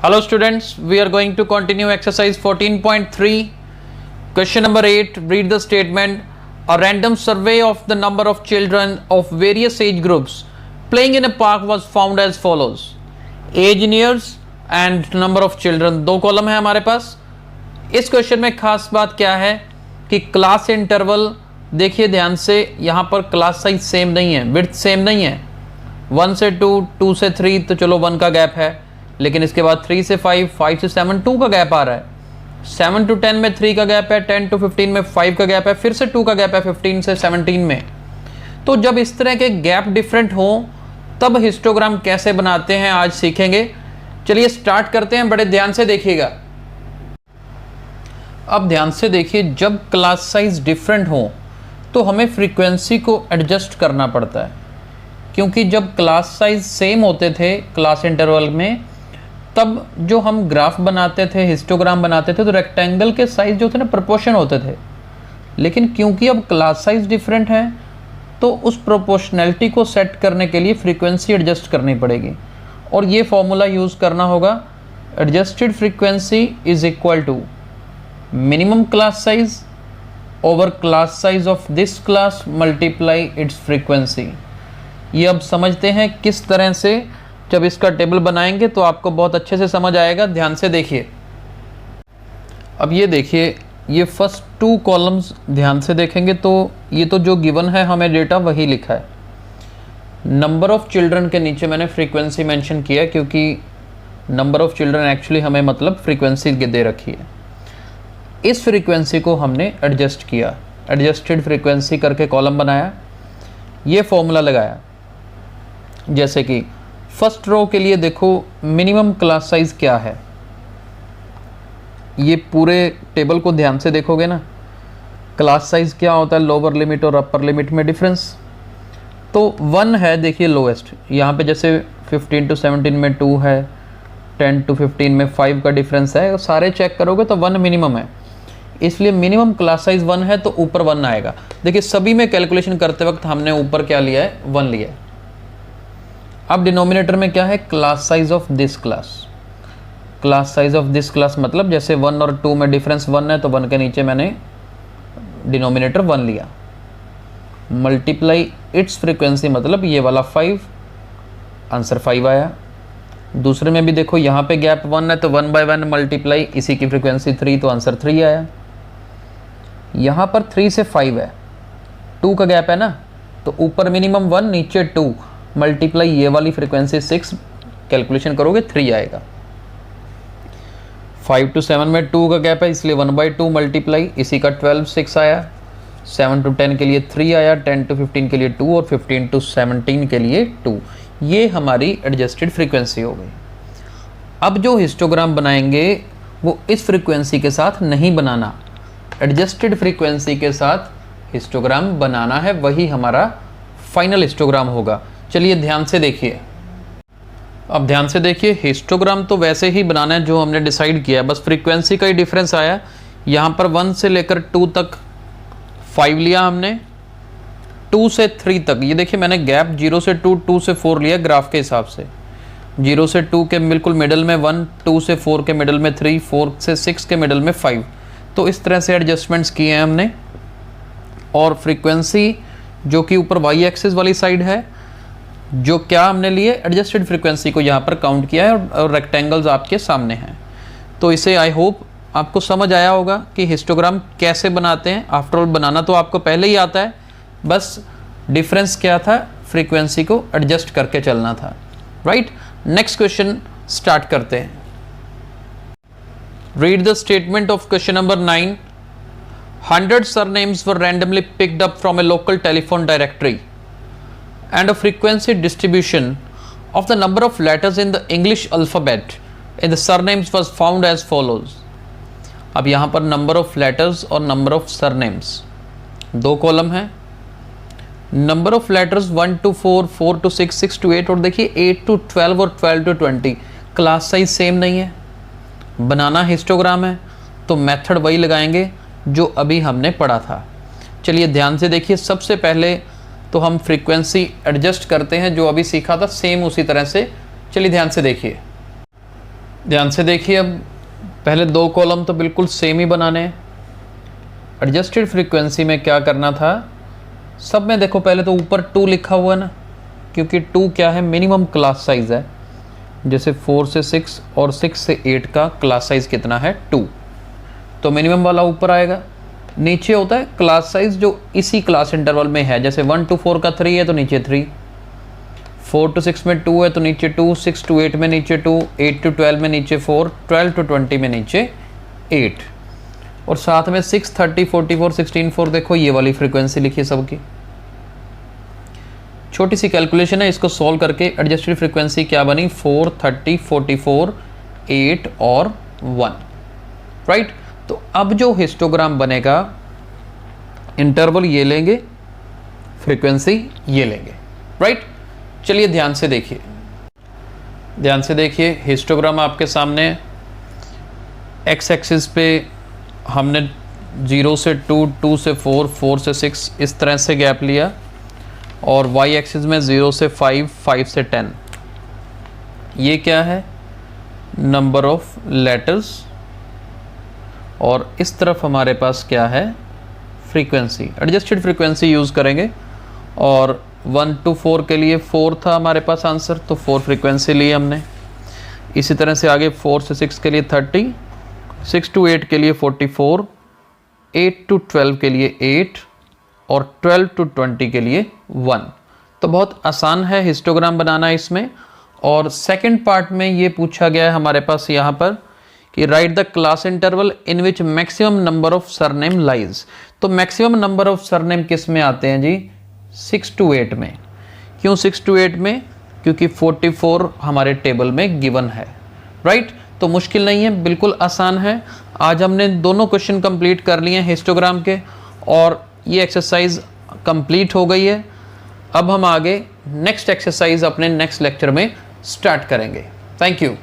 Hello students, we are going to continue exercise 14.3. Question number 8, read the statement. A random survey of the number of children of various age groups playing in a park was found as follows. Age in years and number of children. दो column है हमारे पास. इस question में खास बात क्या है कि क्लास इंटरवल देखिए ध्यान से, यहाँ पर क्लास साइज सेम नहीं है, विड्थ सेम नहीं है. 1 से 2, 2 से 3 तो चलो 1 का गैप है, लेकिन इसके बाद 3 से 5, 5 से 7 2 का गैप आ रहा है. 7 to 10 में 3 का गैप है, 10 to 15 में 5 का गैप है, फिर से 2 का गैप है 15 से 17 में. तो जब इस तरह के गैप डिफरेंट हो तब हिस्टोग्राम कैसे बनाते हैं आज सीखेंगे. चलिए स्टार्ट करते हैं, बड़े ध्यान से देखिएगा. अब ध्यान से देखिए, जब क्लास साइज डिफरेंट हो तो हमें फ्रीक्वेंसी को एडजस्ट करना पड़ता है, क्योंकि जब क्लास साइज सेम होते थे क्लास इंटरवल में तब जो हम ग्राफ बनाते थे, हिस्टोग्राम बनाते थे, तो रेक्टेंगल के साइज जो थे ना प्रोपोर्शन होते थे. लेकिन क्योंकि अब क्लास साइज डिफरेंट है तो उस प्रोपोर्शनैलिटी को सेट करने के लिए फ्रीक्वेंसी एडजस्ट करनी पड़ेगी, और ये फॉर्मूला यूज़ करना होगा. Adjusted frequency is equal to minimum class size over class size of this class multiply its frequency. ये अब समझते हैं किस तरह से. जब इसका टेबल बनाएंगे तो आपको बहुत अच्छे से समझ आएगा. ध्यान से देखिए. अब ये देखिए, ये फर्स्ट 2 कॉलम्स ध्यान से देखेंगे तो ये तो जो गिवन है हमें डेटा वही लिखा है. नंबर ऑफ चिल्ड्रन के नीचे मैंने फ्रीक्वेंसी मेंशन किया, क्योंकि नंबर ऑफ चिल्ड्रन एक्चुअली हमें मतलब फ्रीक्वेंसी दे रखी है. इस फ्रीक्वेंसी को हमने एडजस्ट किया, एडजस्टेड फ्रीक्वेंसी करके कॉलम बनाया, ये फॉर्मूला लगाया. जैसे कि फर्स्ट रो के लिए देखो मिनिमम क्लास साइज क्या है. ये पूरे टेबल को ध्यान से देखोगे ना, क्लास साइज क्या होता है, लोअर लिमिट और अपर लिमिट में डिफरेंस. तो 1 है, देखिए लोएस्ट. यहाँ पे जैसे 15 to 17 में 2 है, 10 to 15 में 5 का डिफरेंस है. सारे चेक करोगे तो 1 मिनिमम है, इसलिए मिनिमम क्लास साइज 1 है तो ऊपर 1 आएगा. देखिए सभी में कैलकुलेशन करते वक्त हमने ऊपर क्या लिया है, 1 लिया है. अब डिनोमिनेटर में क्या है, class size of this class. Class size of this class मतलब जैसे 1 और 2 में डिफरेंस 1 है तो 1 के नीचे मैंने डिनोमिनेटर 1 लिया. मल्टीप्लाई इट्स फ्रीक्वेंसी मतलब ये वाला 5, आंसर 5 आया. दूसरे में भी देखो, यहाँ पे गैप 1 है तो 1 by 1 मल्टीप्लाई इसी की फ्रीक्वेंसी 3 तो आंसर 3 आया. यहाँ पर 3 से 5 है, 2 का गैप है ना, तो ऊपर मिनिमम 1 नीचे 2 मल्टीप्लाई ये वाली फ्रीक्वेंसी 6, कैलकुलेशन करोगे 3 आएगा. 5 to 7 में 2 का गैप है, इसलिए 1 by 2 मल्टीप्लाई इसी का 12 6 आया. 7 to 10 के लिए 3 आया, 10 to 15 के लिए 2 और 15 to 17 के लिए 2. ये हमारी एडजस्टेड फ्रीक्वेंसी हो गई. अब जो हिस्टोग्राम बनाएंगे वो इस फ्रीक्वेंसी के साथ नहीं बनाना, एडजस्टेड फ्रीक्वेंसी के साथ हिस्टोग्राम बनाना है, वही हमारा फाइनल हिस्टोग्राम होगा. चलिए ध्यान से देखिए. अब ध्यान से देखिए, हिस्टोग्राम तो वैसे ही बनाना है जो हमने डिसाइड किया है, बस फ्रीक्वेंसी का ही डिफरेंस आया. यहाँ पर 1 से लेकर 2 तक 5 लिया हमने, 2 से 3 तक ये देखिए मैंने गैप 0 से 2, 2 से 4 लिया ग्राफ के हिसाब से. 0 से 2 के बिल्कुल मिडल में 1, 2 से 4 के मिडल में 3, 4 से 6 के मिडल में 5. तो इस तरह से एडजस्टमेंट्स किए हैं हमने. और फ्रीक्वेंसी जो कि ऊपर वाई एक्सिस वाली साइड है, जो क्या हमने लिए, एडजस्टेड फ्रीक्वेंसी को यहाँ पर काउंट किया है, और रेक्टेंगल्स आपके सामने हैं. तो इसे आई होप आपको समझ आया होगा कि हिस्टोग्राम कैसे बनाते हैं. आफ्टरऑल बनाना तो आपको पहले ही आता है, बस डिफरेंस क्या था, फ्रीक्वेंसी को एडजस्ट करके चलना था. राइट, नेक्स्ट क्वेश्चन स्टार्ट करते हैं. Read the statement of question number 9. 100 surnames were randomly picked up from a local telephone directory, and a frequency distribution of the number of letters in the English alphabet in the surnames was found as follows. अब यहाँ पर number of letters और number of surnames, 2 column है. Number of letters 1 to 4, 4 to 6, 6 to 8, और देखिए 8 to 12 और 12 to 20. Class size same नहीं है, बनाना हिस्टोग्राम है तो मेथड वही लगाएंगे जो अभी हमने पढ़ा था. चलिए ध्यान से देखिए. सबसे पहले तो हम फ्रीक्वेंसी एडजस्ट करते हैं, जो अभी सीखा था सेम उसी तरह से. चलिए ध्यान से देखिए. ध्यान से देखिए, अब पहले 2 कॉलम तो बिल्कुल सेम ही बनाने हैं। एडजस्टेड फ्रीक्वेंसी में क्या करना था, सब में देखो पहले तो ऊपर 2 लिखा हुआ है ना, क्योंकि 2 क्या है, मिनिमम क्लास साइज़ है। जैसे 4 से 6 और 6 से 8 का क्लास साइज़ कितना है, 2, तो मिनिमम वाला ऊपर आएगा। नीचे होता है क्लास साइज़ जो इसी क्लास इंटरवल में है, जैसे 1 to 4 का 3 है तो नीचे 3, 4 to 6 में 2 है तो नीचे 2, 6 to 8 में नीचे 2, 8 to 12 में नीचे 4, 12 to 20 में नीचे 8, और साथ में 6, 30, 44, 16, 4 देखो ये वाली फ्रीक्वेंसी लिखी सबकी। छोटी सी कैलकुलेशन है, इसको सॉल्व करके एडजस्टेड फ्रीक्वेंसी क्या बनी, 4, 30, 44, 8 और 1, राइट। तो अब जो हिस्टोग्राम बनेगा, इंटरवल ये लेंगे, फ्रीक्वेंसी ये लेंगे, राइट। चलिए ध्यान से देखिए, ध्यान से देखिए, हिस्टोग्राम आपके सामने। एक्स एक्सिस पे हमने 0 से 2, 2 से 4, 4 से 6 इस तरह से गैप लिया, और वाई एक्सिस में 0 से 5, 5 से 10। ये क्या है, नंबर ऑफ लेटर्स, और इस तरफ हमारे पास क्या है, फ्रीक्वेंसी। एडजस्टेड फ्रीक्वेंसी यूज़ करेंगे, और 1 to 4 के लिए 4 था हमारे पास आंसर, तो 4 फ्रीक्वेंसी ली हमने। इसी तरह से आगे 4 से 6 के लिए 30, 6 to 8 के लिए 44, 8 to 12 के लिए 8, और 12 to 20 के लिए 1। तो बहुत आसान है हिस्टोग्राम बनाना इसमें। और सेकंड पार्ट में ये पूछा गया है हमारे पास यहाँ पर कि right the class interval in which maximum number of surname lies. तो मैक्सिमम नंबर ऑफ सरनेम किस में आते हैं जी, 6 to 8 में। क्यों 6 to 8 में, क्योंकि 44 हमारे टेबल में गिवन है, राइट। तो मुश्किल नहीं है, बिल्कुल आसान है। आज हमने दोनों क्वेश्चन कंप्लीट कर लिए हैं हिस्टोग्राम के, और ये एक्सरसाइज कंप्लीट हो गई है। अब हम आगे नेक्स्ट एक्सरसाइज अपने नेक्स्ट लेक्चर में स्टार्ट करेंगे। Thank you.